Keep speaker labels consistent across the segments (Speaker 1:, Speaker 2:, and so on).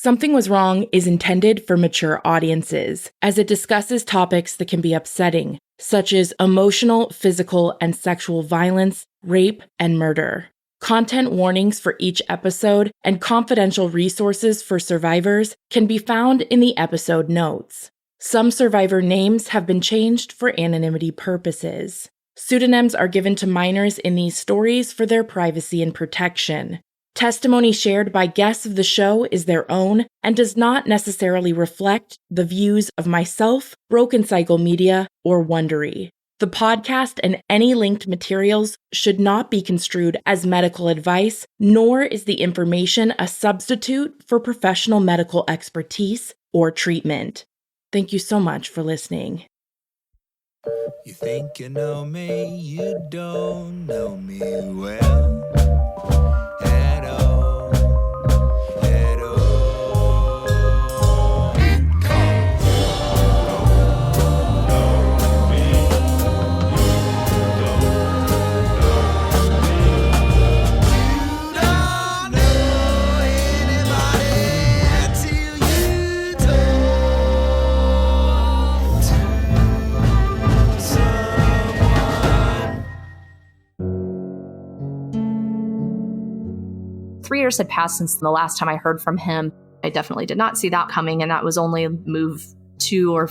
Speaker 1: Something Was Wrong is intended for mature audiences, as it discusses topics that can be upsetting, such as emotional, physical, and sexual violence, rape, and murder. Content warnings for each episode and confidential resources for survivors can be found in the episode notes. Some survivor names have been changed for anonymity purposes. Pseudonyms are given to minors in these stories for their privacy and protection. Testimony shared by guests of the show is their own and does not necessarily reflect the views of myself, Broken Cycle Media, or Wondery. The podcast and any linked materials should not be construed as medical advice, nor is the information a substitute for professional medical expertise or treatment. Thank you so much for listening.
Speaker 2: You think you know me, you don't know me well. At all, at all. Because you don't know me, you don't know anybody till you talk to someone.
Speaker 3: 3 years had passed since the last time I heard from him. I definitely did not see that coming, and that was only move 2 or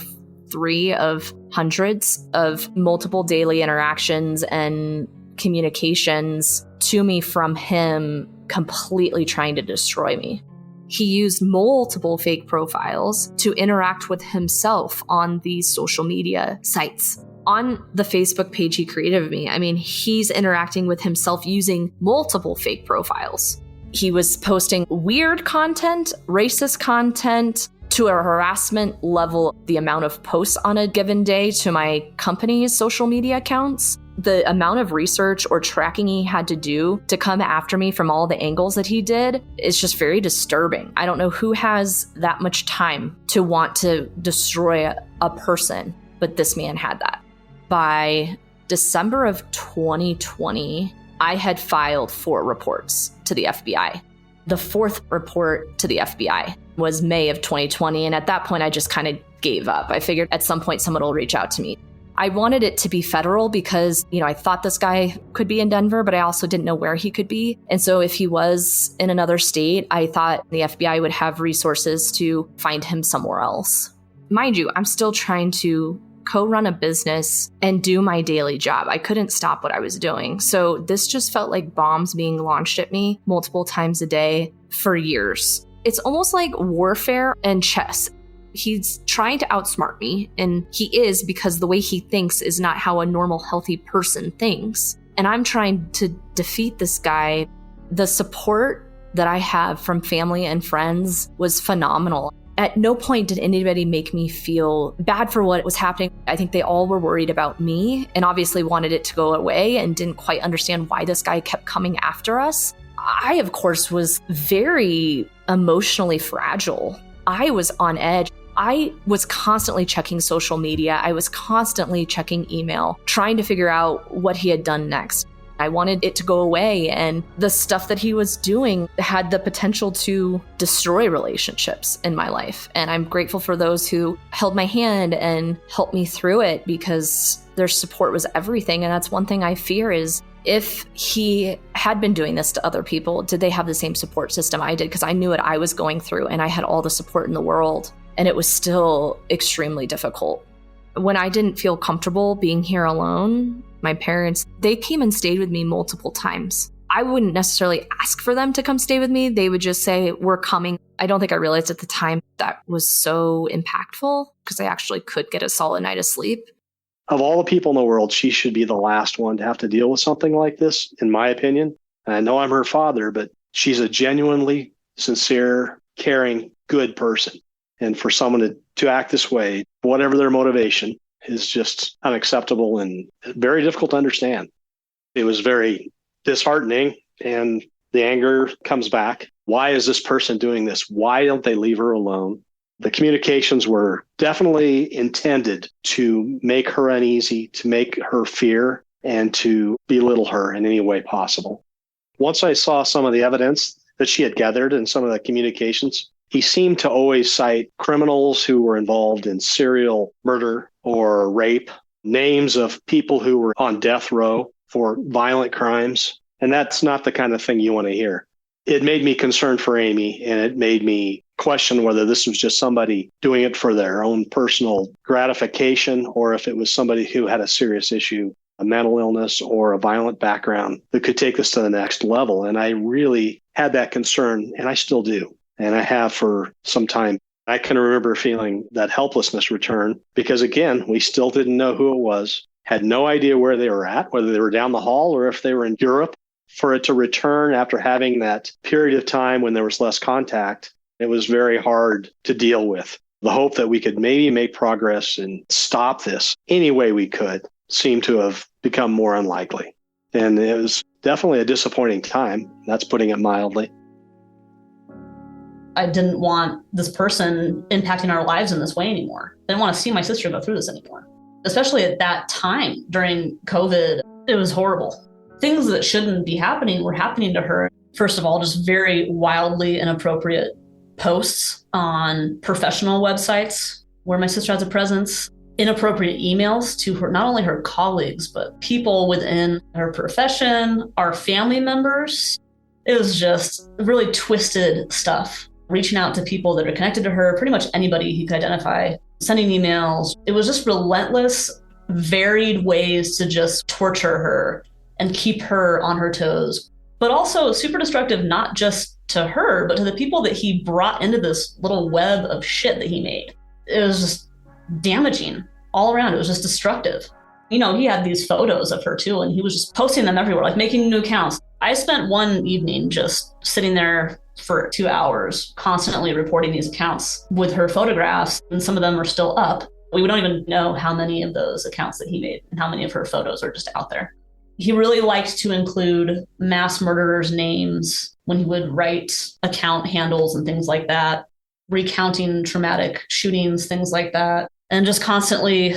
Speaker 3: 3 of hundreds of multiple daily interactions and communications to me from him, completely trying to destroy me. He used multiple fake profiles to interact with himself on these social media sites. On the Facebook page he created of me, I mean, he's interacting with himself using multiple fake profiles. He was posting weird content, racist content, to a harassment level, the amount of posts on a given day to my company's social media accounts. The amount of research or tracking he had to do to come after me from all the angles that he did is just very disturbing. I don't know who has that much time to want to destroy a person, but this man had that. By December of 2020, I had filed 4 reports to the FBI. The 4th report to the FBI was May of 2020, and at that point, I just kind of gave up. I figured at some point someone will reach out to me. I wanted it to be federal because, I thought this guy could be in Denver, but I also didn't know where he could be. And so if he was in another state, I thought the FBI would have resources to find him somewhere else. Mind you, I'm still trying to co-run a business and do my daily job. I couldn't stop what I was doing. So this just felt like bombs being launched at me multiple times a day for years. It's almost like warfare and chess. He's trying to outsmart me, and he is, because the way he thinks is not how a normal, healthy person thinks. And I'm trying to defeat this guy. The support that I have from family and friends was phenomenal. At no point did anybody make me feel bad for what was happening. I think they all were worried about me and obviously wanted it to go away and didn't quite understand why this guy kept coming after us. I, of course, was very emotionally fragile. I was on edge. I was constantly checking social media. I was constantly checking email, trying to figure out what he had done next. I wanted it to go away, and the stuff that he was doing had the potential to destroy relationships in my life. And I'm grateful for those who held my hand and helped me through it, because their support was everything. And that's one thing I fear is, if he had been doing this to other people, did they have the same support system I did? Because I knew what I was going through, and I had all the support in the world, and it was still extremely difficult. When I didn't feel comfortable being here alone, my parents, they came and stayed with me multiple times. I wouldn't necessarily ask for them to come stay with me. They would just say, "We're coming." I don't think I realized at the time that was so impactful, because I actually could get a solid night of sleep.
Speaker 4: Of all the people in the world, she should be the last one to have to deal with something like this, in my opinion. And I know I'm her father, but she's a genuinely sincere, caring, good person. And for someone to act this way, whatever their motivation, is just unacceptable and very difficult to understand. It was very disheartening, and the anger comes back. Why is this person doing this? Why don't they leave her alone? The communications were definitely intended to make her uneasy, to make her fear, and to belittle her in any way possible. Once I saw some of the evidence that she had gathered and some of the communications He seemed to always cite criminals who were involved in serial murder or rape, names of people who were on death row for violent crimes. And that's not the kind of thing you want to hear. It made me concerned for Amy, and it made me question whether this was just somebody doing it for their own personal gratification, or if it was somebody who had a serious issue, a mental illness or a violent background that could take this to the next level. And I really had that concern, and I still do. And I have for some time. I can remember feeling that helplessness return because, again, we still didn't know who it was, had no idea where they were at, whether they were down the hall or if they were in Europe. For it to return after having that period of time when there was less contact, it was very hard to deal with. The hope that we could maybe make progress and stop this any way we could seemed to have become more unlikely. And it was definitely a disappointing time. That's putting it mildly.
Speaker 5: I didn't want this person impacting our lives in this way anymore. I didn't want to see my sister go through this anymore. Especially at that time during COVID, it was horrible. Things that shouldn't be happening were happening to her. First of all, just very wildly inappropriate posts on professional websites where my sister has a presence, inappropriate emails to her, not only her colleagues, but people within her profession, our family members. It was just really twisted stuff, reaching out to people that are connected to her, pretty much anybody he could identify, sending emails. It was just relentless, varied ways to just torture her and keep her on her toes, but also super destructive, not just to her, but to the people that he brought into this little web of shit that he made. It was just damaging all around. It was just destructive. You know, he had these photos of her too, and he was just posting them everywhere, like making new accounts. I spent one evening just sitting there for 2 hours, constantly reporting these accounts with her photographs, and some of them are still up. We don't even know how many of those accounts that he made and how many of her photos are just out there. He really liked to include mass murderers' names when he would write account handles and things like that, recounting traumatic shootings, things like that, and just constantly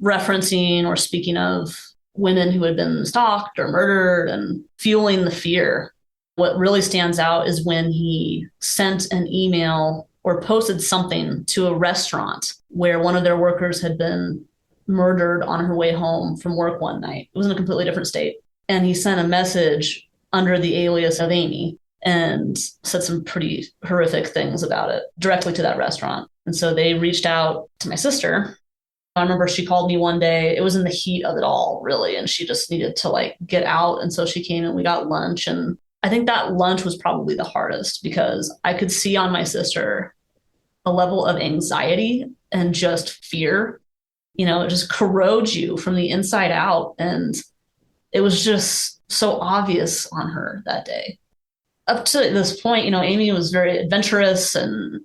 Speaker 5: referencing or speaking of women who had been stalked or murdered and fueling the fear. What really stands out is when he sent an email or posted something to a restaurant where one of their workers had been murdered on her way home from work one night. It was in a completely different state. And he sent a message under the alias of Amy and said some pretty horrific things about it directly to that restaurant. And so they reached out to my sister. I remember she called me one day. It was in the heat of it all, really. And she just needed to get out. And so she came and we got lunch. And I think that lunch was probably the hardest because I could see on my sister a level of anxiety and just fear. You know, it just corrodes you from the inside out. And it was just so obvious on her that day. Up to this point, you know, Amy was very adventurous and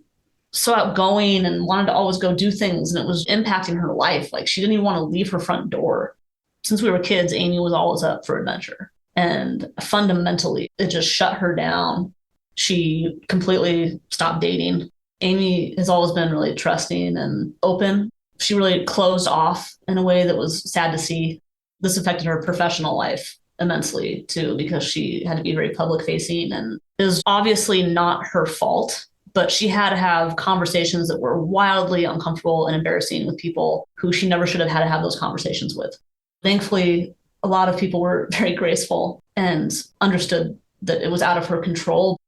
Speaker 5: so outgoing and wanted to always go do things. And it was impacting her life. Like she didn't even want to leave her front door. Since we were kids, Amy was always up for adventure. And fundamentally, it just shut her down. She completely stopped dating. Amy has always been really trusting and open. She really closed off in a way that was sad to see. This affected her professional life immensely too, because she had to be very public facing, and it was obviously not her fault, but she had to have conversations that were wildly uncomfortable and embarrassing with people who she never should have had to have those conversations with. Thankfully, a lot of people were very graceful and understood that it was out of her control.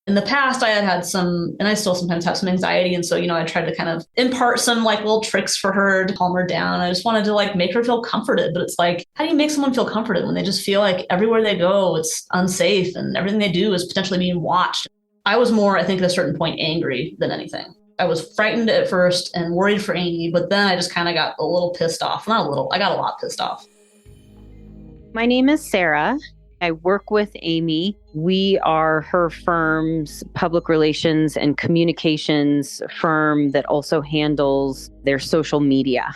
Speaker 5: In the past, I had some, and I still sometimes have some anxiety. And so, you know, I tried to kind of impart some little tricks for her to calm her down. I just wanted to make her feel comforted. But it's how do you make someone feel comforted when they just feel like everywhere they go, it's unsafe and everything they do is potentially being watched? I was more, I think at a certain point, angry than anything. I was frightened at first and worried for Amy, but then I just kind of got a little pissed off. Not a little, I got a lot pissed off.
Speaker 6: My name is Sarah. I work with Amy. We are her firm's public relations and communications firm that also handles their social media.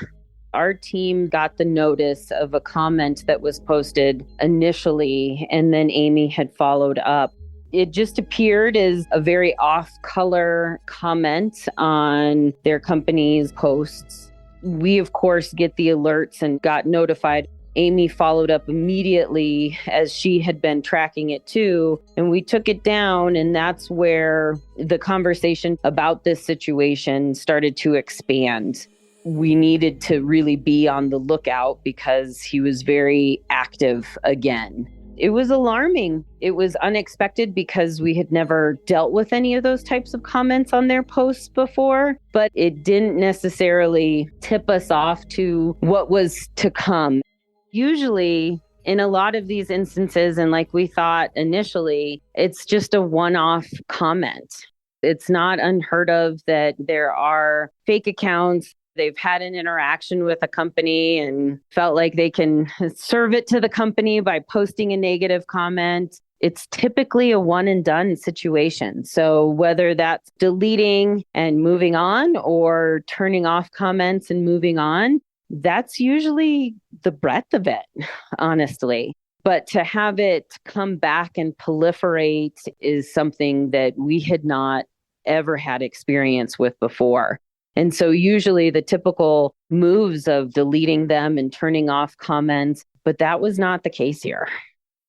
Speaker 6: Our team got the notice of a comment that was posted initially, and then Amy had followed up. It just appeared as a very off-color comment on their company's posts. We, of course, get the alerts and got notified. Amy followed up immediately as she had been tracking it too. And we took it down. And that's where the conversation about this situation started to expand. We needed to really be on the lookout because he was very active again. It was alarming. It was unexpected because we had never dealt with any of those types of comments on their posts before, but it didn't necessarily tip us off to what was to come. Usually, in a lot of these instances, and like we thought initially, it's just a one-off comment. It's not unheard of that there are fake accounts. They've had an interaction with a company and felt like they can serve it to the company by posting a negative comment. It's typically a one and done situation. So whether that's deleting and moving on or turning off comments and moving on, that's usually the breadth of it, honestly. But to have it come back and proliferate is something that we had not ever had experience with before. And so usually the typical moves of deleting them and turning off comments, but that was not the case here.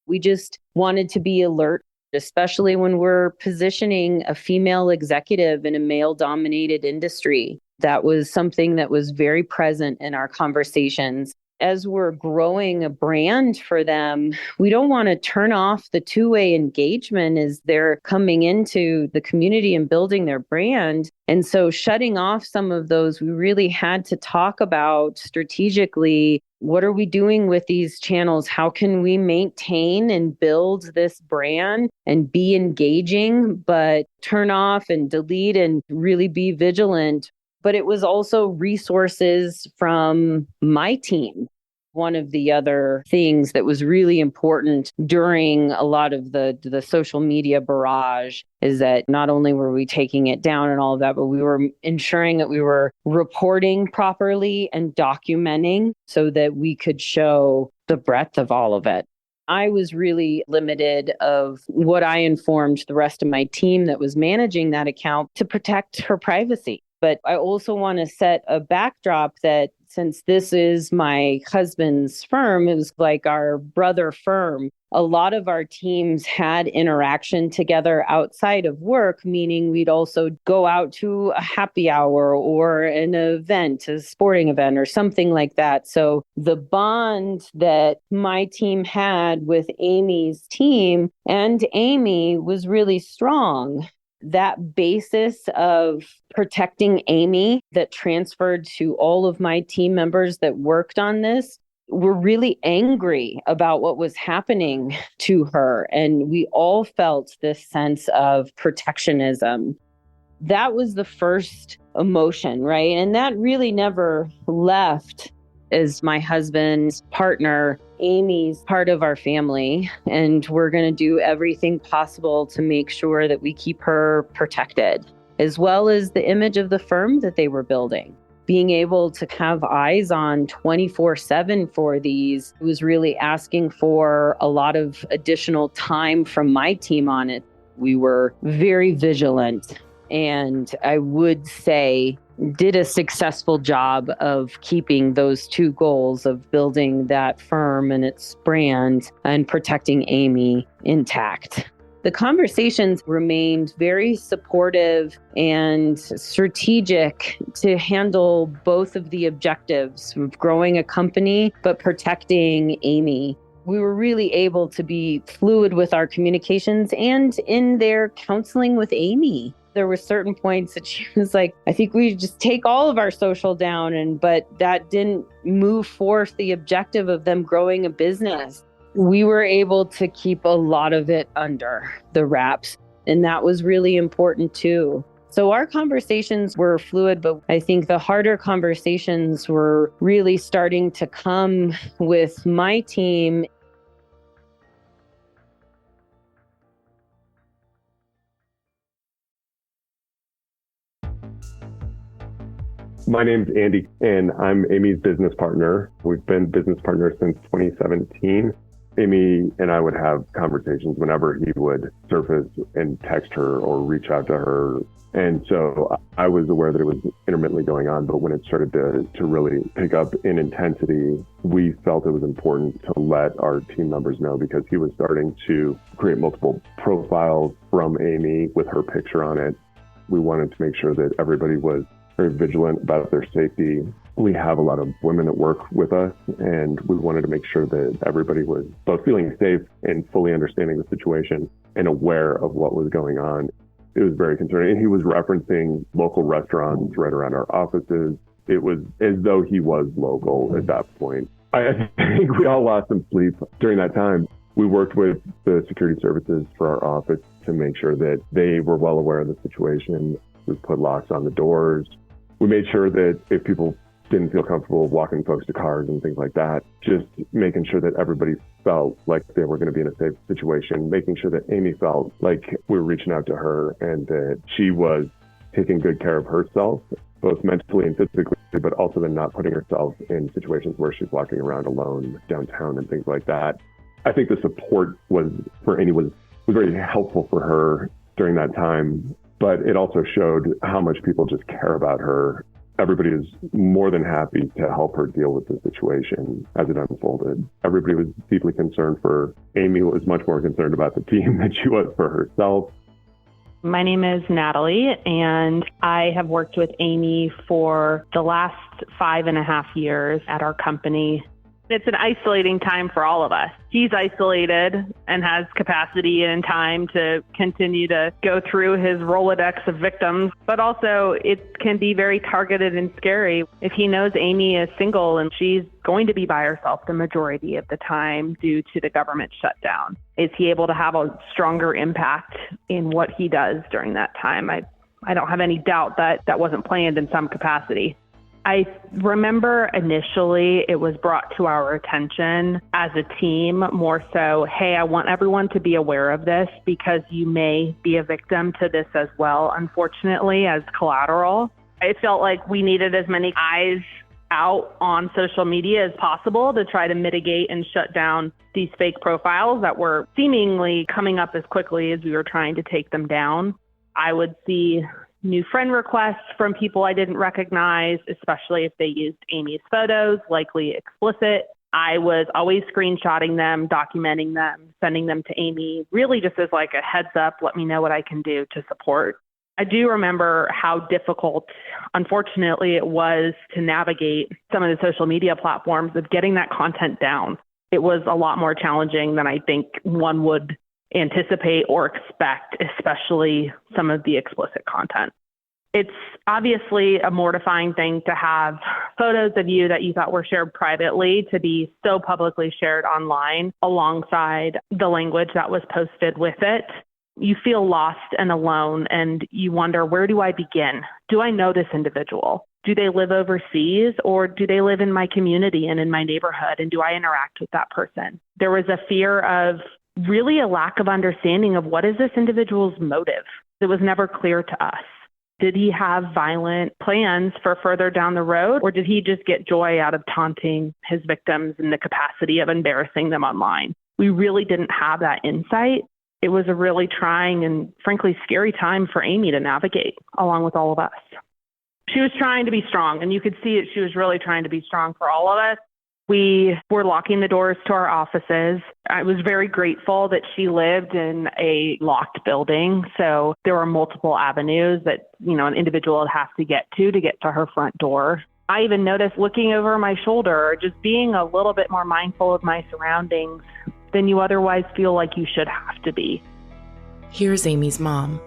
Speaker 6: We just wanted to be alert, especially when we're positioning a female executive in a male-dominated industry. That was something that was very present in our conversations. As we're growing a brand for them, we don't want to turn off the two-way engagement as they're coming into the community and building their brand. And so shutting off some of those, we really had to talk about strategically, what are we doing with these channels? How can we maintain and build this brand and be engaging, but turn off and delete and really be vigilant? But it was also resources from my team. One of the other things that was really important during a lot of the social media barrage is that not only were we taking it down and all of that, but we were ensuring that we were reporting properly and documenting so that we could show the breadth of all of it. I was really limited of what I informed the rest of my team that was managing that account to protect her privacy. But I also want to set a backdrop that since this is my husband's firm, it was like our brother firm. A lot of our teams had interaction together outside of work, meaning we'd also go out to a happy hour or an event, a sporting event or something like that. So the bond that my team had with Amy's team and Amy was really strong. That basis of protecting Amy that transferred to all of my team members that worked on this were really angry about what was happening to her. And we all felt this sense of protectionism. That was the first emotion, right? And that really never left. As my husband's partner, Amy's part of our family, and we're going to do everything possible to make sure that we keep her protected, as well as the image of the firm that they were building. Being able to have eyes on 24/7 for these was really asking for a lot of additional time from my team on it. We were very vigilant, and I would say did a successful job of keeping those two goals of building that firm and its brand and protecting Amy intact. The conversations remained very supportive and strategic to handle both of the objectives of growing a company, but protecting Amy. We were really able to be fluid with our communications and in their counseling with Amy. There were certain points that she was like, I think we just take all of our social down, but that didn't move forth the objective of them growing a business. We were able to keep a lot of it under the wraps, and that was really important too. So our conversations were fluid, but I think the harder conversations were really starting to come with my team.
Speaker 7: My name's Andy, and I'm Amy's business partner. We've been business partners since 2017. Amy and I would have conversations whenever he would surface and text her or reach out to her. And so I was aware that it was intermittently going on, but when it started to really pick up in intensity, we felt it was important to let our team members know, because he was starting to create multiple profiles from Amy with her picture on it. We wanted to make sure that everybody was very vigilant about their safety. We have a lot of women that work with us, and we wanted to make sure that everybody was both feeling safe and fully understanding the situation and aware of what was going on. It was very concerning. And he was referencing local restaurants right around our offices. It was as though he was local at that point. I think we all lost some sleep during that time. We worked with the security services for our office to make sure that they were well aware of the situation. We put locks on the doors. We made sure that if people didn't feel comfortable walking folks to cars and things like that, just making sure that everybody felt like they were going to be in a safe situation, making sure that Amy felt like we were reaching out to her and that she was taking good care of herself, both mentally and physically, but also then not putting herself in situations where she's walking around alone downtown and things like that. I think the support for Amy was very helpful for her during that time, but it also showed how much people just care about her. Everybody is more than happy to help her deal with the situation as it unfolded. Everybody was deeply concerned for Amy, was much more concerned about the team than she was for herself.
Speaker 8: My name is Natalie, and I have worked with Amy for the last 5.5 years at our company. It's an isolating time for all of us. He's isolated and has capacity and time to continue to go through his Rolodex of victims, but also it can be very targeted and scary. If he knows Amy is single and she's going to be by herself the majority of the time due to the government shutdown, is he able to have a stronger impact in what he does during that time? I don't have any doubt that that wasn't planned in some capacity. I remember initially it was brought to our attention as a team more so, hey, I want everyone to be aware of this because you may be a victim to this as well, unfortunately, as collateral. I felt like we needed as many eyes out on social media as possible to try to mitigate and shut down these fake profiles that were seemingly coming up as quickly as we were trying to take them down. I would see new friend requests from people I didn't recognize, especially if they used Amy's photos, likely explicit. I was always screenshotting them, documenting them, sending them to Amy, really just as like a heads up, let me know what I can do to support. I do remember how difficult, unfortunately, it was to navigate some of the social media platforms of getting that content down. It was a lot more challenging than I think one would anticipate or expect, especially some of the explicit content. It's obviously a mortifying thing to have photos of you that you thought were shared privately to be so publicly shared online alongside the language that was posted with it. You feel lost and alone, and you wonder, where do I begin? Do I know this individual? Do they live overseas, or do they live in my community and in my neighborhood? And do I interact with that person? There was a fear of really a lack of understanding of what is this individual's motive. It was never clear to us. Did he have violent plans for further down the road, or did he just get joy out of taunting his victims in the capacity of embarrassing them online? We really didn't have that insight. It was a really trying and frankly scary time for Amy to navigate along with all of us. She was trying to be strong, and you could see it. She was really trying to be strong for all of us. We were locking the doors to our offices. I was very grateful that she lived in a locked building. So there were multiple avenues that, an individual would have to get to her front door. I even noticed looking over my shoulder, just being a little bit more mindful of my surroundings than you otherwise feel like you should have to be.
Speaker 1: Here's Amy's mom.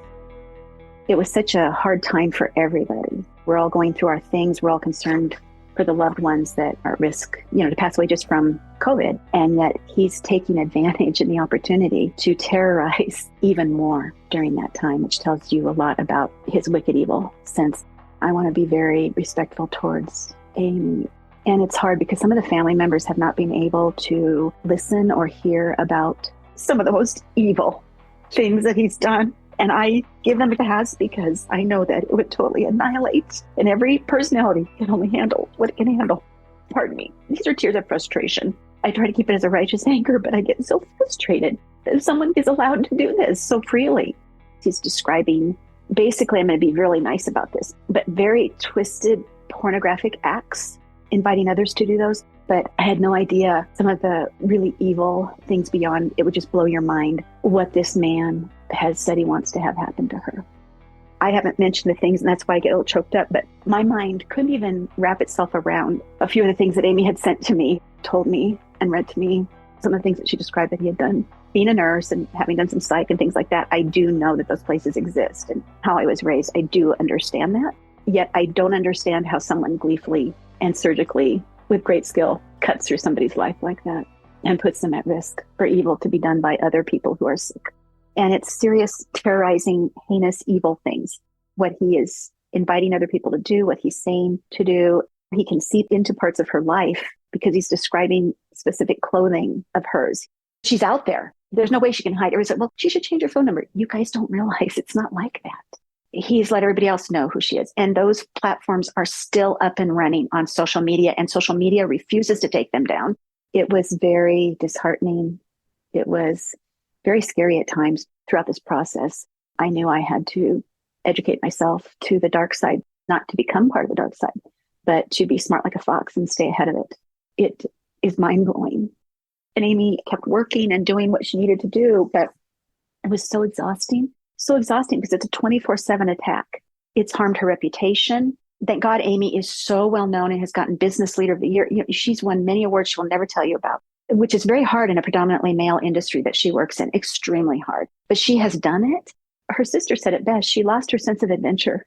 Speaker 9: It was such a hard time for everybody. We're all going through our things. We're all concerned for the loved ones that are at risk, to pass away just from COVID. And yet he's taking advantage and the opportunity to terrorize even more during that time, which tells you a lot about his wicked evil sense. I want to be very respectful towards Amy. And it's hard because some of the family members have not been able to listen or hear about some of the most evil things that he's done. And I give them a pass because I know that it would totally annihilate. And every personality can only handle what it can handle. Pardon me. These are tears of frustration. I try to keep it as a righteous anger, but I get so frustrated that someone is allowed to do this so freely. He's describing, basically, I'm going to be really nice about this, but very twisted pornographic acts, inviting others to do those. But I had no idea some of the really evil things beyond. It would just blow your mind what this man has said he wants to have happen to her. I haven't mentioned the things, and that's why I get a little choked up, but my mind couldn't even wrap itself around a few of the things that Amy had sent to me, told me, and read to me. Some of the things that she described that he had done. Being a nurse and having done some psych and things like that, I do know that those places exist, and how I was raised, I do understand that. Yet I don't understand how someone gleefully and surgically, with great skill, cuts through somebody's life like that and puts them at risk for evil to be done by other people who are sick. And it's serious, terrorizing, heinous, evil things. What he is inviting other people to do, what he's saying to do. He can seep into parts of her life because he's describing specific clothing of hers. She's out there. There's no way she can hide. Or he said, well, she should change her phone number. You guys don't realize it's not like that. He's let everybody else know who she is. And those platforms are still up and running on social media, and social media refuses to take them down. It was very disheartening. It was very scary at times throughout this process. I knew I had to educate myself to the dark side, not to become part of the dark side, but to be smart like a fox and stay ahead of it. It is mind-blowing. And Amy kept working and doing what she needed to do, but it was so exhausting because it's a 24/7 attack. It's harmed her reputation. Thank God Amy is so well known and has gotten Business Leader of the Year. She's won many awards she will never tell you about, which is very hard in a predominantly male industry that she works in, extremely hard. But she has done it. Her sister said it best. She lost her sense of adventure.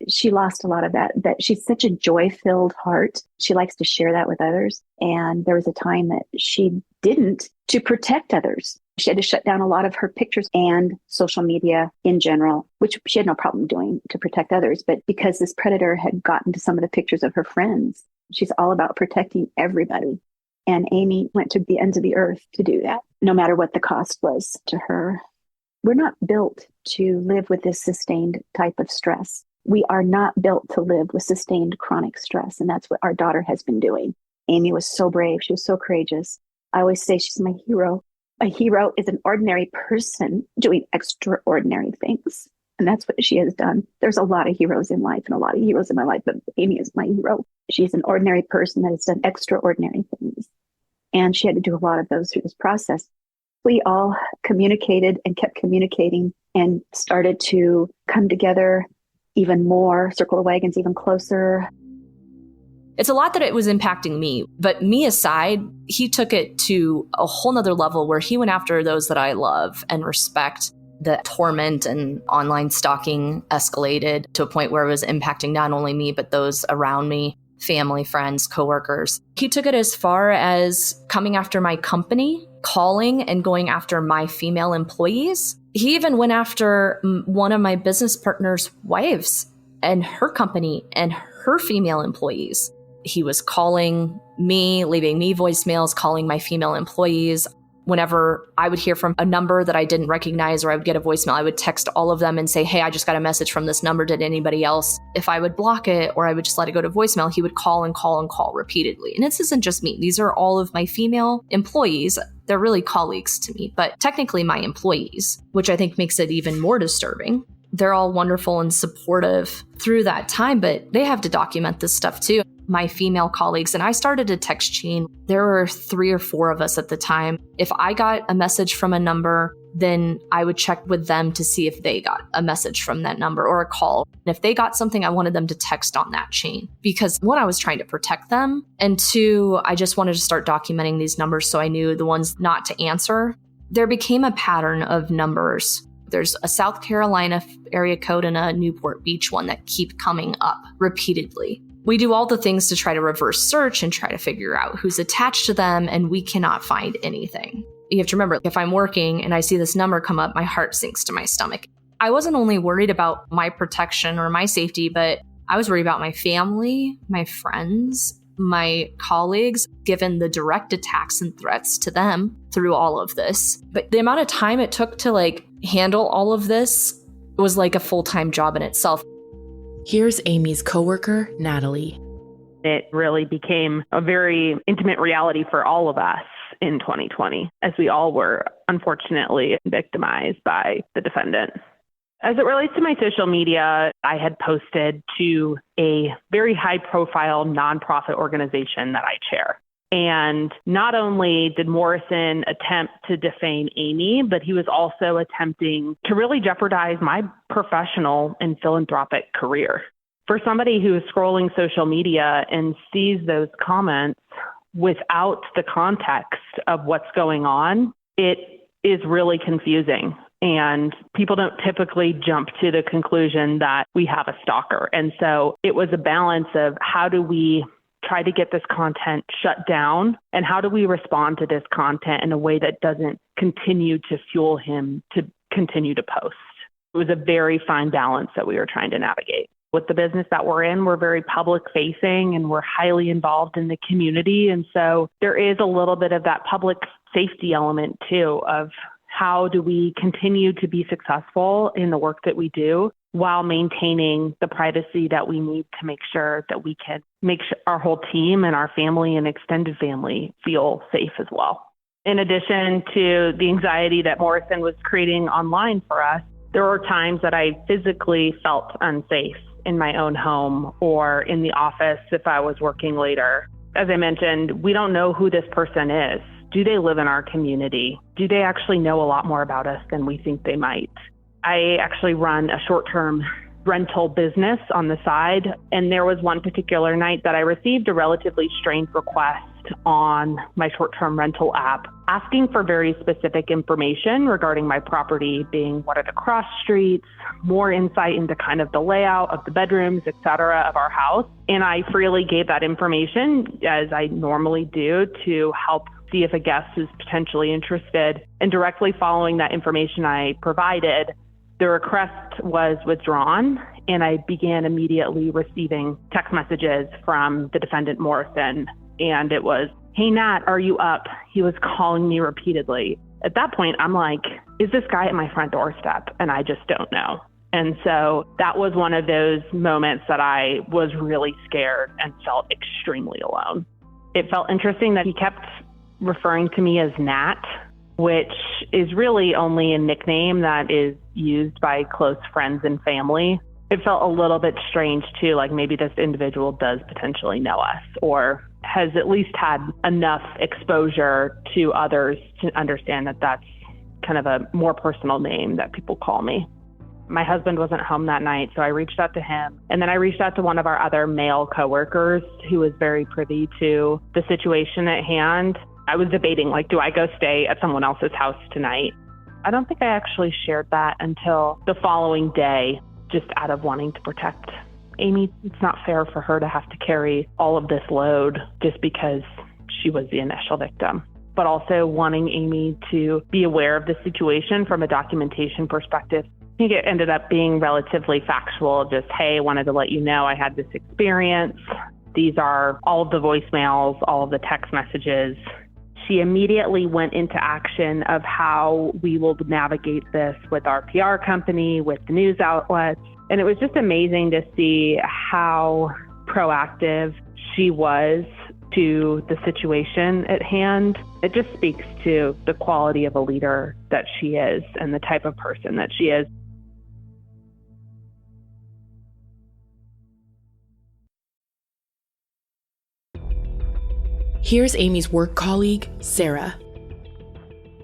Speaker 9: She lost a lot of that she's such a joy-filled heart. She likes to share that with others. And there was a time that she didn't to protect others. She had to shut down a lot of her pictures and social media in general, which she had no problem doing to protect others. But because this predator had gotten to some of the pictures of her friends, she's all about protecting everybody. And Amy went to the ends of the earth to do that, no matter what the cost was to her. We're not built to live with this sustained type of stress. We are not built to live with sustained chronic stress. And that's what our daughter has been doing. Amy was so brave. She was so courageous. I always say she's my hero. A hero is an ordinary person doing extraordinary things. And that's what she has done. There's a lot of heroes in life and a lot of heroes in my life, but Amy is my hero. She's an ordinary person that has done extraordinary things. And she had to do a lot of those through this process. We all communicated and kept communicating and started to come together even more, circle the wagons even closer.
Speaker 3: It's a lot that it was impacting me, but me aside, he took it to a whole nother level where he went after those that I love and respect. The torment and online stalking escalated to a point where it was impacting not only me, but those around me, family, friends, coworkers. He took it as far as coming after my company, calling and going after my female employees. He even went after one of my business partner's wives and her company and her female employees. He was calling me, leaving me voicemails, calling my female employees. Whenever I would hear from a number that I didn't recognize or I would get a voicemail, I would text all of them and say, hey, I just got a message from this number. Did anybody else? If I would block it or I would just let it go to voicemail, he would call and call and call repeatedly. And this isn't just me. These are all of my female employees. They're really colleagues to me, but technically my employees, which I think makes it even more disturbing. They're all wonderful and supportive through that time, but they have to document this stuff too. My female colleagues, and I started a text chain. There were 3 or 4 of us at the time. If I got a message from a number, then I would check with them to see if they got a message from that number or a call. And if they got something, I wanted them to text on that chain because 1, I was trying to protect them. And 2, I just wanted to start documenting these numbers so I knew the ones not to answer. There became a pattern of numbers. There's a South Carolina area code and a Newport Beach one that keep coming up repeatedly. We do all the things to try to reverse search and try to figure out who's attached to them, and we cannot find anything. You have to remember, if I'm working and I see this number come up, my heart sinks to my stomach. I wasn't only worried about my protection or my safety, but I was worried about my family, my friends, my colleagues, given the direct attacks and threats to them through all of this. But the amount of time it took to handle all of this was like a full-time job in itself.
Speaker 1: Here's Amy's coworker, Natalie.
Speaker 8: It really became a very intimate reality for all of us. in 2020, as we all were unfortunately victimized by the defendant. As it relates to my social media, I had posted to a very high-profile nonprofit organization that I chair. And not only did Morrison attempt to defame Amy, but he was also attempting to really jeopardize my professional and philanthropic career. For somebody who is scrolling social media and sees those comments without the context of what's going on, it is really confusing. And people don't typically jump to the conclusion that we have a stalker. And so it was a balance of how do we try to get this content shut down, and how do we respond to this content in a way that doesn't continue to fuel him to continue to post. It was a very fine balance that we were trying to navigate. With the business that we're in, we're very public facing and we're highly involved in the community. And so there is a little bit of that public safety element too, of how do we continue to be successful in the work that we do while maintaining the privacy that we need to make sure that we can make sure our whole team and our family and extended family feel safe as well. In addition to the anxiety that Morrison was creating online for us, there were times that I physically felt unsafe in my own home or in the office if I was working later. As I mentioned, we don't know who this person is. Do they live in our community? Do they actually know a lot more about us than we think they might? I actually run a short-term rental business on the side, and there was one particular night that I received a relatively strange request on my short-term rental app asking for very specific information regarding my property, being what are the cross streets, more insight into kind of the layout of the bedrooms, et cetera, of our house. And I freely gave that information, as I normally do, to help see if a guest is potentially interested. And directly following that information I provided, the request was withdrawn, and I began immediately receiving text messages from the defendant, Morrison. And it was, "Hey, Nat, are you up?" He was calling me repeatedly. At that point, I'm like, is this guy at my front doorstep? And I just don't know. And so that was one of those moments that I was really scared and felt extremely alone. It felt interesting that he kept referring to me as Nat, which is really only a nickname that is used by close friends and family. It felt a little bit strange too, like maybe this individual does potentially know us or has at least had enough exposure to others to understand that that's kind of a more personal name that people call me. My husband wasn't home that night, so I reached out to him. And then I reached out to one of our other male coworkers who was very privy to the situation at hand. I was debating, like, do I go stay at someone else's house tonight? I don't think I actually shared that until the following day, just out of wanting to protect Amy. It's not fair for her to have to carry all of this load just because she was the initial victim, but also wanting Amy to be aware of the situation from a documentation perspective. I think it ended up being relatively factual, just, hey, wanted to let you know I had this experience. These are all of the voicemails, all of the text messages. She immediately went into action of how we will navigate this with our PR company, with the news outlets. And it was just amazing to see how proactive she was to the situation at hand. It just speaks to the quality of a leader that she is and the type of person that she is.
Speaker 1: Here's Amy's work colleague, Sarah.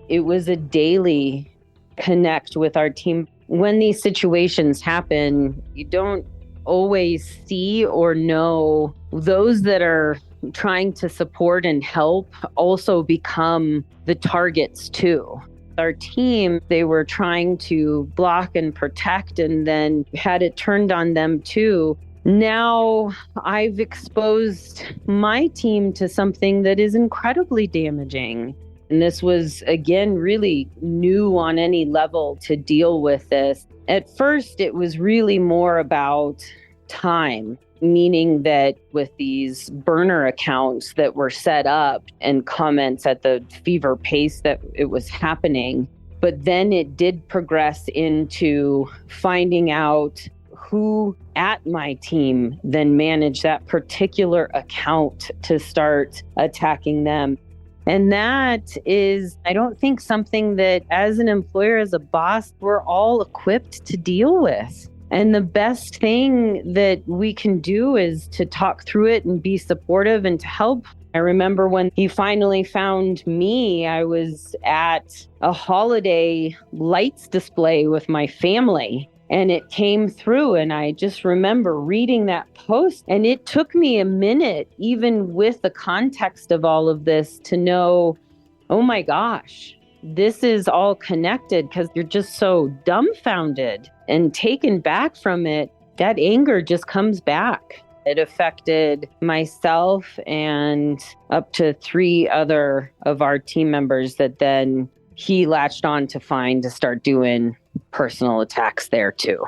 Speaker 6: It was a daily connect with our team. When these situations happen, you don't always see or know. Those that are trying to support and help also become the targets too. Our team, they were trying to block and protect and then had it turned on them too. Now I've exposed my team to something that is incredibly damaging. And this was, again, really new on any level to deal with this. At first, it was really more about time, meaning that with these burner accounts that were set up and comments at the fever pace that it was happening. But then it did progress into finding out who at my team then managed that particular account to start attacking them. And that is, I don't think, something that as an employer, as a boss, we're all equipped to deal with. And the best thing that we can do is to talk through it and be supportive and to help. I remember when he finally found me, I was at a holiday lights display with my family. And it came through, and I just remember reading that post. And it took me a minute, even with the context of all of this, to know, oh my gosh, this is all connected, because you're just so dumbfounded and taken back from it. That anger just comes back. It affected myself and up to 3 other of our team members that then he latched on to find to start doing personal attacks there too.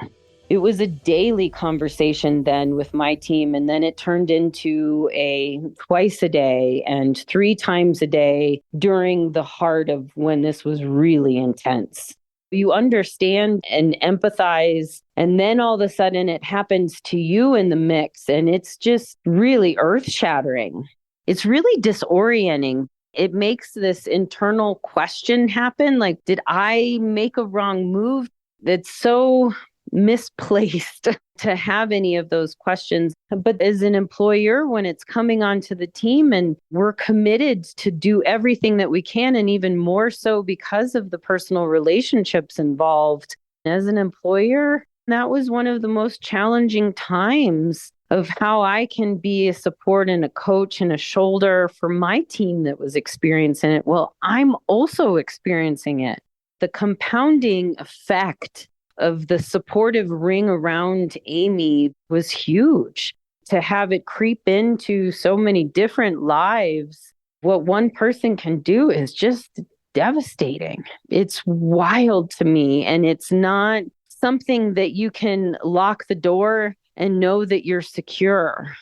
Speaker 6: It was a daily conversation then with my team, and then it turned into a twice a day and 3 times a day during the heart of when this was really intense. You understand and empathize, and then all of a sudden it happens to you in the mix, and it's just really earth-shattering. It's really disorienting. It makes this internal question happen, like, did I make a wrong move? That's so misplaced to have any of those questions. But as an employer, when it's coming onto the team and we're committed to do everything that we can, and even more so because of the personal relationships involved, as an employer, that was one of the most challenging times of how I can be a support and a coach and a shoulder for my team that was experiencing it. Well, I'm also experiencing it. The compounding effect of the supportive ring around Amy was huge. To have it creep into so many different lives, what one person can do is just devastating. It's wild to me, and it's not something that you can lock the door and know that you're secure.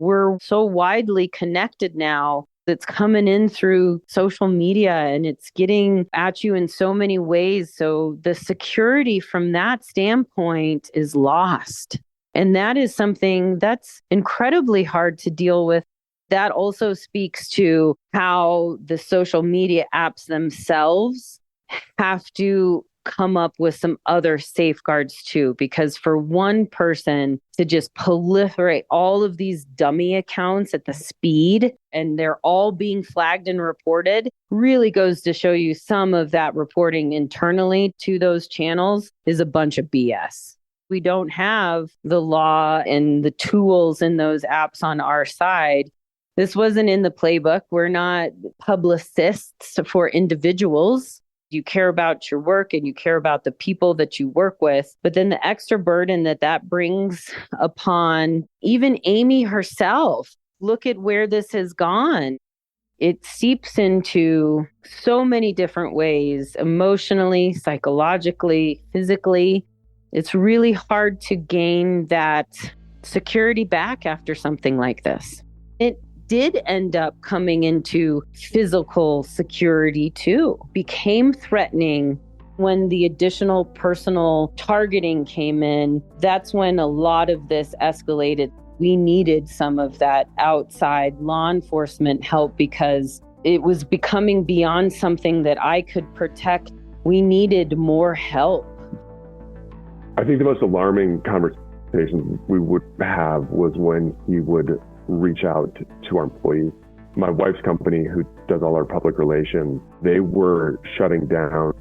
Speaker 6: We're so widely connected now. It's coming in through social media, and it's getting at you in so many ways. So the security from that standpoint is lost. And that is something that's incredibly hard to deal with. That also speaks to how the social media apps themselves have to come up with some other safeguards too, because for one person to just proliferate all of these dummy accounts at the speed, and they're all being flagged and reported, really goes to show you some of that reporting internally to those channels is a bunch of BS. We don't have the law and the tools in those apps on our side. This wasn't in the playbook. We're not publicists for individuals. You care about your work and you care about the people that you work with. But then the extra burden that brings upon even Amy herself. Look at where this has gone. It seeps into so many different ways, emotionally, psychologically, physically. It's really hard to gain that security back after something like this. It did end up coming into physical security too, became threatening when the additional personal targeting came in. That's when a lot of this escalated. We needed some of that outside law enforcement help because it was becoming beyond something that I could protect. We needed more help.
Speaker 7: I think the most alarming conversations we would have was when he would reach out to our employees. My wife's company, who does all our public relations, they were shutting down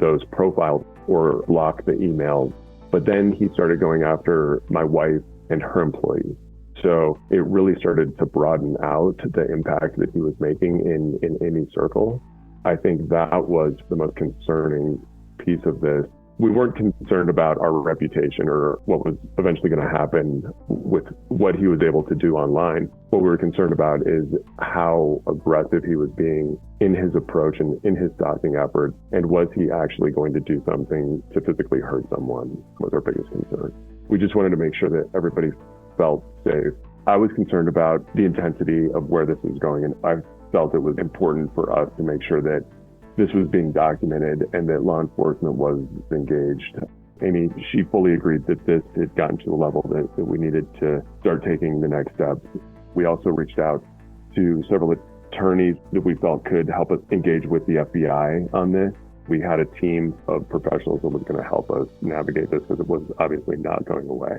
Speaker 7: those profiles or block the emails. But then he started going after my wife and her employees. So it really started to broaden out the impact that he was making in Amy's circle. I think that was the most concerning piece of this. We weren't concerned about our reputation or what was eventually going to happen with what he was able to do online. What we were concerned about is how aggressive he was being in his approach and in his stalking efforts. And was he actually going to do something to physically hurt someone was our biggest concern. We just wanted to make sure that everybody felt safe. I was concerned about the intensity of where this was going, and I felt it was important for us to make sure that this was being documented and that law enforcement was engaged. Amy, she fully agreed that this had gotten to the level that we needed to start taking the next steps. We also reached out to several attorneys that we felt could help us engage with the FBI on this. We had a team of professionals that was going to help us navigate this because it was obviously not going away.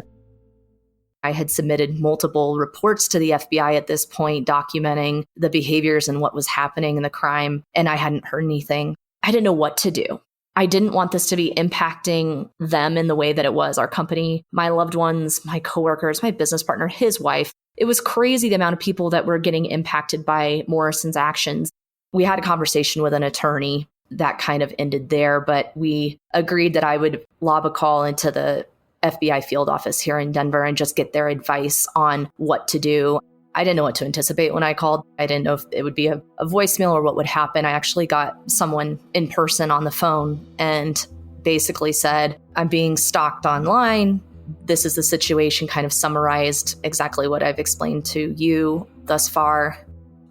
Speaker 3: I had submitted multiple reports to the FBI at this point, documenting the behaviors and what was happening in the crime, and I hadn't heard anything. I didn't know what to do. I didn't want this to be impacting them in the way that it was our company, my loved ones, my coworkers, my business partner, his wife. It was crazy the amount of people that were getting impacted by Morrison's actions. We had a conversation with an attorney that kind of ended there, but we agreed that I would lob a call into the FBI field office here in Denver and just get their advice on what to do. I didn't know what to anticipate when I called. I didn't know if it would be a voicemail or what would happen. I actually got someone in person on the phone and basically said, I'm being stalked online. This is the situation, kind of summarized exactly what I've explained to you thus far.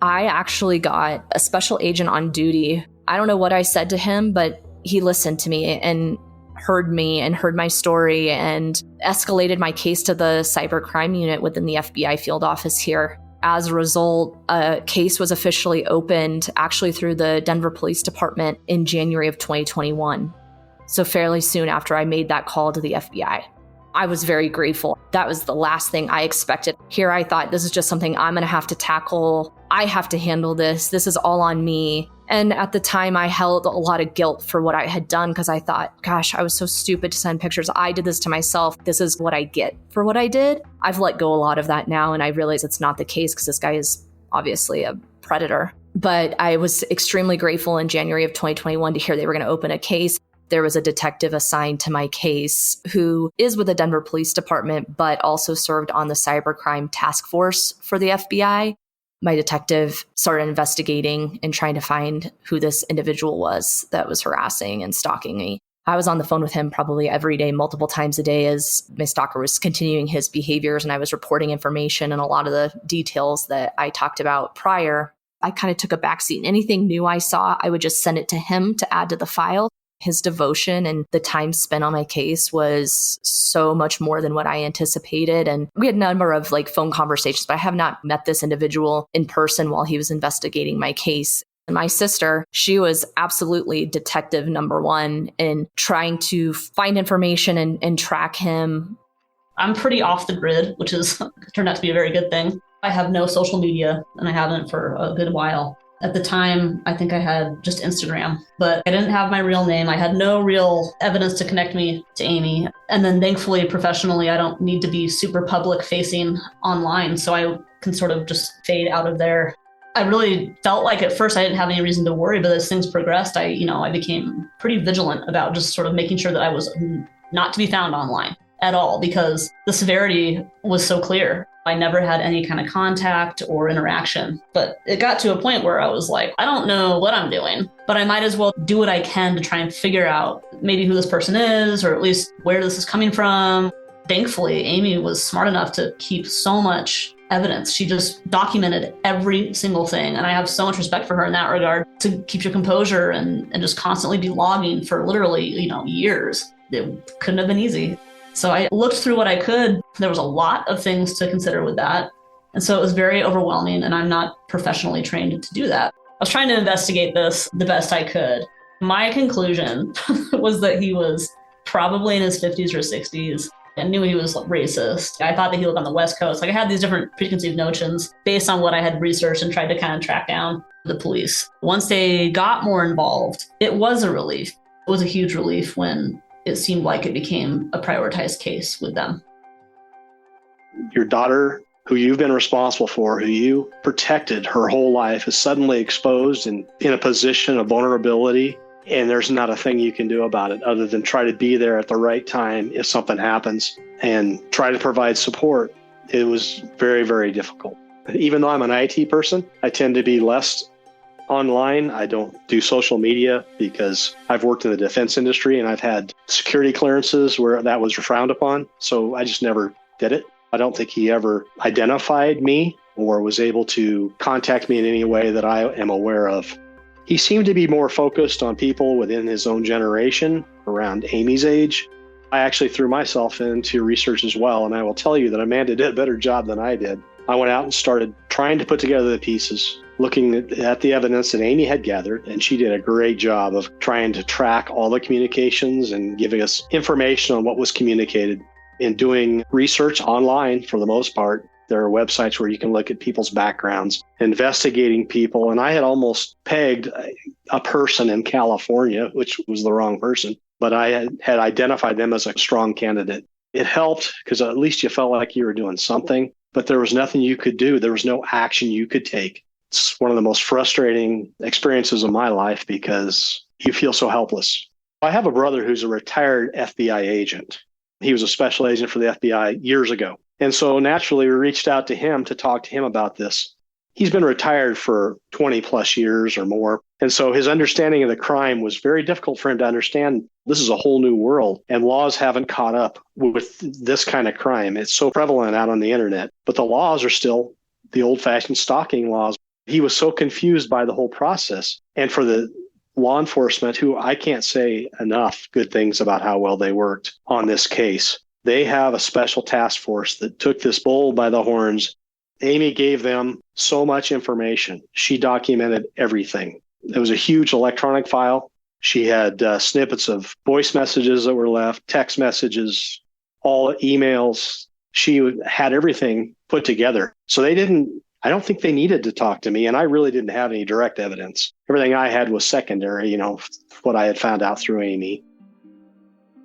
Speaker 3: I actually got a special agent on duty. I don't know what I said to him, but he listened to me and heard my story and escalated my case to the cybercrime unit within the FBI field office here. As a result, a case was officially opened actually through the Denver Police Department in January of 2021. So fairly soon after I made that call to the FBI. I was very grateful. That was the last thing I expected. Here I thought, this is just something I'm going to have to tackle. I have to handle this. This is all on me. And at the time, I held a lot of guilt for what I had done because I thought, gosh, I was so stupid to send pictures. I did this to myself. This is what I get for what I did. I've let go a lot of that now, and I realize it's not the case because this guy is obviously a predator. But I was extremely grateful in January of 2021 to hear they were going to open a case. There was a detective assigned to my case who is with the Denver Police Department, but also served on the cybercrime task force for the FBI. My detective started investigating and trying to find who this individual was that was harassing and stalking me. I was on the phone with him probably every day, multiple times a day, as my stalker was continuing his behaviors, and I was reporting information and a lot of the details that I talked about prior. I kind of took a backseat. Anything new I saw, I would just send it to him to add to the file. His devotion and the time spent on my case was so much more than what I anticipated. And we had a number of phone conversations, but I have not met this individual in person while he was investigating my case. And my sister, she was absolutely detective number one in trying to find information and track him.
Speaker 5: I'm pretty off the grid, which has turned out to be a very good thing. I have no social media, and I haven't for a good while. At the time, I think I had just Instagram, but I didn't have my real name. I had no real evidence to connect me to Amy. And then thankfully, professionally, I don't need to be super public facing online. So I can sort of just fade out of there. I really felt like at first I didn't have any reason to worry, but as things progressed, I became pretty vigilant about just sort of making sure that I was not to be found online at all because the severity was so clear. I never had any kind of contact or interaction, but it got to a point where I was like, I don't know what I'm doing, but I might as well do what I can to try and figure out maybe who this person is, or at least where this is coming from. Thankfully, Amy was smart enough to keep so much evidence. She just documented every single thing. And I have so much respect for her in that regard, to keep your composure and just constantly be logging for literally, years. It couldn't have been easy. So I looked through what I could. There was a lot of things to consider with that. And so it was very overwhelming, and I'm not professionally trained to do that. I was trying to investigate this the best I could. My conclusion was that he was probably in his 50s or 60s. I knew he was racist. I thought that he lived on the West Coast. I had these different preconceived notions based on what I had researched and tried to kind of track down the police. Once they got more involved, it was a relief. It was a huge relief when it seemed like it became a prioritized case with them.
Speaker 4: Your daughter, who you've been responsible for, who you protected her whole life, is suddenly exposed and in a position of vulnerability, and there's not a thing you can do about it other than try to be there at the right time if something happens and try to provide support. It was very, very difficult. Even though I'm an IT person, I tend to be less online. I don't do social media because I've worked in the defense industry and I've had security clearances where that was frowned upon. So I just never did it. I don't think he ever identified me or was able to contact me in any way that I am aware of. He seemed to be more focused on people within his own generation, around Amy's age. I actually threw myself into research as well, and I will tell you that Amanda did a better job than I did. I went out and started trying to put together the pieces. looking at the evidence that Amy had gathered, and she did a great job of trying to track all the communications and giving us information on what was communicated. In doing research online, for the most part, there are websites where you can look at people's backgrounds, investigating people. And I had almost pegged a person in California, which was the wrong person, but I had identified them as a strong candidate. It helped because at least you felt like you were doing something, but there was nothing you could do. There was no action you could take. It's one of the most frustrating experiences of my life because you feel so helpless. I have a brother who's a retired FBI agent. He was a special agent for the FBI years ago. And so naturally, we reached out to him to talk to him about this. He's been retired for 20 plus years or more. And so his understanding of the crime was very difficult for him to understand. This is a whole new world, and laws haven't caught up with this kind of crime. It's so prevalent out on the internet, but the laws are still the old-fashioned stalking laws. He was so confused by the whole process. And for the law enforcement, who I can't say enough good things about how well they worked on this case, they have a special task force that took this bull by the horns. Amy gave them so much information. She documented everything. It was a huge electronic file. She had snippets of voice messages that were left, text messages, all emails. She had everything put together. So I don't think they needed to talk to me. And I really didn't have any direct evidence. Everything I had was secondary, what I had found out through Amy.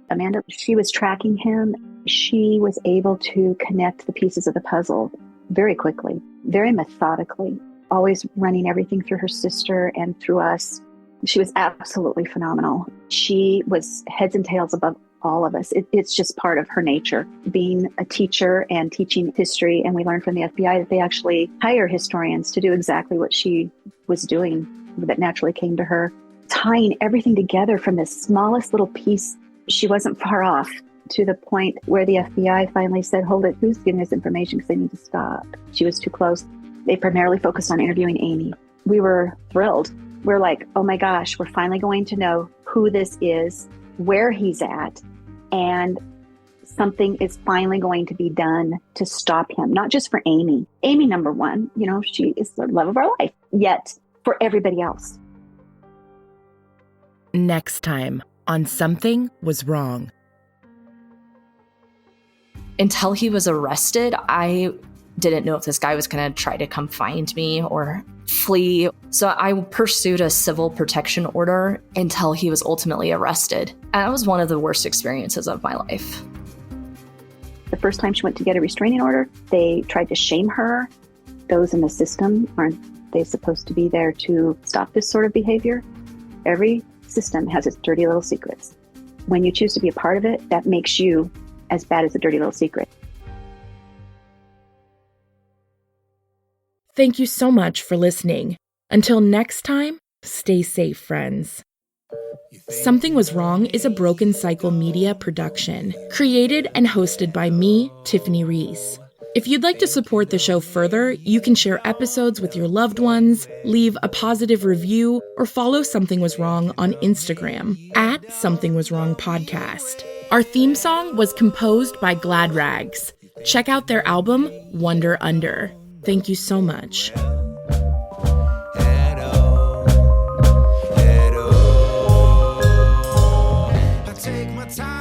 Speaker 9: Amanda, she was tracking him. She was able to connect the pieces of the puzzle very quickly, very methodically, always running everything through her sister and through us. She was absolutely phenomenal. She was heads and tails above all of us. It's just part of her nature, being a teacher and teaching history. And we learned from the FBI that they actually hire historians to do exactly what she was doing, that naturally came to her, tying everything together from the smallest little piece. She wasn't far off, to the point where the FBI finally said, hold it, who's giving this information, because they need to stop. She was too close. They primarily focused on interviewing Amy. We were thrilled. We're like, oh my gosh, we're finally going to know who this is, where he's at, and something is finally going to be done to stop him, not just for Amy. Amy, number one, she is the love of our life, yet for everybody else.
Speaker 1: Next time on Something Was Wrong.
Speaker 3: Until he was arrested, I didn't know if this guy was going to try to come find me or flee. So I pursued a civil protection order until he was ultimately arrested. And that was one of the worst experiences of my life.
Speaker 9: The first time she went to get a restraining order, they tried to shame her. Those in the system, aren't they supposed to be there to stop this sort of behavior? Every system has its dirty little secrets. When you choose to be a part of it, that makes you as bad as a dirty little secret.
Speaker 1: Thank you so much for listening. Until next time, stay safe, friends. Something Was Wrong is a Broken Cycle Media production, created and hosted by me, Tiffany Reese. If you'd like to support the show further, you can share episodes with your loved ones, leave a positive review, or follow Something Was Wrong on Instagram at Something Was Wrong Podcast. Our theme song was composed by Glad Rags. Check out their album, Wonder Under. Thank you so much.
Speaker 2: I take my time.